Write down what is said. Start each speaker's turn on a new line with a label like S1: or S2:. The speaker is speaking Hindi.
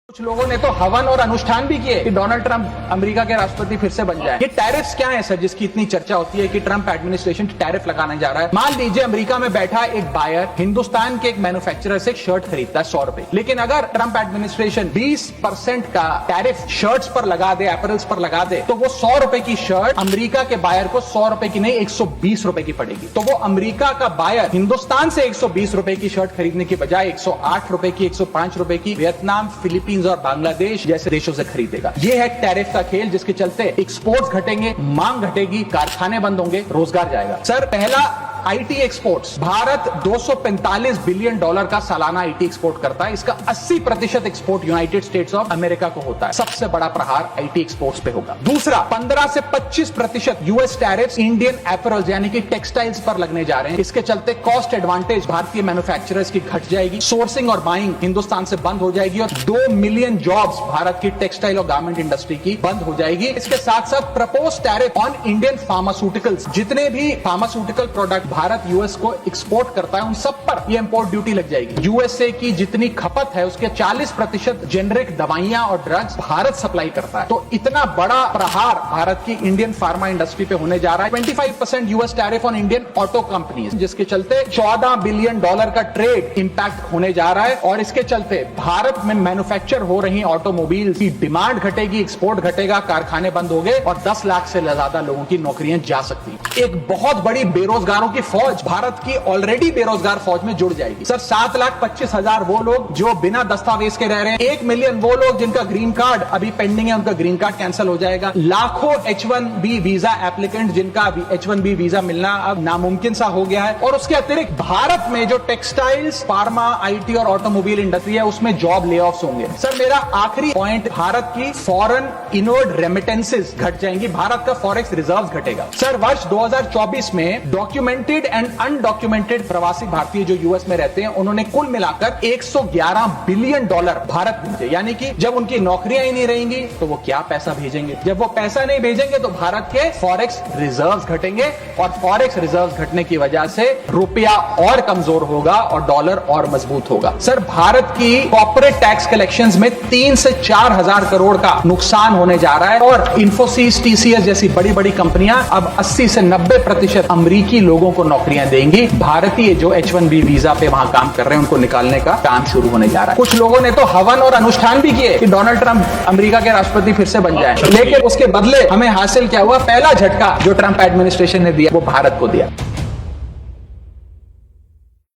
S1: कुछ लोगों ने तो हवन और अनुष्ठान भी किए कि डोनाल्ड ट्रंप अमेरिका के राष्ट्रपति फिर से बन जाए। ये टैरिफ्स क्या है सर, जिसकी इतनी चर्चा होती है कि ट्रंप एडमिनिस्ट्रेशन टैरिफ लगाने जा रहा है। मान लीजिए अमेरिका में बैठा एक बायर हिंदुस्तान के एक मैन्युफैक्चरर से एक शर्ट खरीदता है 100 रुपए, लेकिन अगर ट्रंप एडमिनिस्ट्रेशन 20% का टैरिफ शर्ट्स पर लगा दे, एपरल्स पर लगा दे, तो वो 100 रुपए की शर्ट अमेरिका के बायर को 100 रुपए की नहीं 120 रुपए की पड़ेगी। तो वो अमेरिका का बायर हिंदुस्तान से 120 रुपए की शर्ट खरीदने की बजाय 108 रुपए की, 105 रुपए की वियतनाम, फिलीपींस और बांग्लादेश जैसे देशों से खरीदेगा। ये है टैरिफ का खेल, जिसके चलते एक्सपोर्ट्स घटेंगे, मांग घटेगी, कारखाने बंद होंगे, रोजगार जाएगा। सर पहला IT exports, Bharat 245 billion dollar का सालाना आईटी एक्सपोर्ट करता है। इसका 80% export United states of America को होता है। सबसे बड़ा प्रहार आईटी एक्सपोर्ट्स पे होगा। दूसरा, 15 से 25% यूएस टैरिफ्स इंडियन एपरल्स यानी कि टेक्सटाइल्स पर लगने जा रहे हैं। इसके चलते कॉस्ट एडवांटेज भारतीय मैन्युफैक्चरर्स की घट जाएगी, सोर्सिंग और बाइंग हिंदुस्तान से बंद हो जाएगी और 2 मिलियन जॉब्स भारत की टेक्सटाइल और गारमेंट इंडस्ट्री की बंद हो जाएगी। इसके साथ साथ propose tariff on Indian pharmaceuticals, जितने भी फार्मास्यूटिकल प्रोडक्ट भारत यूएस को एक्सपोर्ट करता है उन सब पर ये इंपोर्ट ड्यूटी लग जाएगी। यूएसए की जितनी खपत है उसके 40% जेनरिक दवाइयां और ड्रग्स भारत सप्लाई करता है। तो इतना बड़ा प्रहार भारत की इंडियन फार्मा इंडस्ट्री पे होने जा रहा है। 25% US tariff on Indian auto companies, जिसके चलते 14 बिलियन डॉलर का ट्रेड इंपैक्ट होने जा रहा है। और इसके चलते भारत में मैन्युफैक्चर हो रही ऑटोमोबाइल की डिमांड घटेगी, एक्सपोर्ट घटेगा, कारखाने बंद हो गए और 10 लाख से ज्यादा लोगों की नौकरियां जा सकती हैं। एक बहुत बड़ी बेरोजगारों की फौज भारत की ऑलरेडी बेरोजगार फौज में जुड़ जाएगी। सर 7,25,000 वो लोग जो बिना दस्तावेज के रह रहे हैं, 1 मिलियन वो लोग जिनका ग्रीन कार्ड अभी पेंडिंग है, उनका ग्रीन कार्ड कैंसिल हो जाएगा। लाखों H1B वीजा एप्लीकेंट जिनका अभी H1B वीजा मिलना अब नामुमकिन सा हो गया है। और उसके अतिरिक्त भारत में जो टेक्सटाइल्स, फार्मा, आईटी और ऑटोमोबाइल इंडस्ट्री है उसमें जॉब ले ऑफ्स होंगे। सर मेरा आखिरी पॉइंट, भारत की फॉरेन इनवर्ड रेमिटेंसेस घट जाएंगी, भारत का फॉरेक्स रिजर्व घटेगा। सर वर्ष 2024 में डॉक्यूमेंटेड एंड अनडॉक्यूमेंटेड प्रवासी भारतीय जो यूएस में रहते हैं उन्होंने कुल मिलाकर 111 बिलियन डॉलर भारत भेजे। यानी कि जब उनकी नौकरियां ही नहीं रहेंगी तो वो क्या पैसा भेजेंगे। जब वो पैसा नहीं भेजेंगे तो भारत के फॉरेक्स रिजर्व्स घटेंगे और फॉरेक्स रिजर्व्स घटने की वजह से रुपया और कमजोर होगा और डॉलर और मजबूत होगा। सर भारत की कॉर्पोरेट टैक्स कलेक्शंस में 3 से 4 हजार करोड़ का नुकसान होने जा रहा है और इन्फोसिस, टीसीएस जैसी बड़ी बड़ी कंपनियां अब 80 से 90% अमरीकी लोगों को नौकरियां देंगी। भारतीय जो H1B वीजा पे वहां काम कर रहे हैं उनको निकालने का काम शुरू होने जा रहा है। कुछ लोगों ने तो हवन और अनुष्ठान भी किए कि डोनाल्ड ट्रंप अमेरिका के राष्ट्रपति फिर से बन जाए, लेकिन उसके बदले हमें हासिल क्या हुआ, पहला झटका जो ट्रंप एडमिनिस्ट्रेशन ने दिया वो भारत को दिया।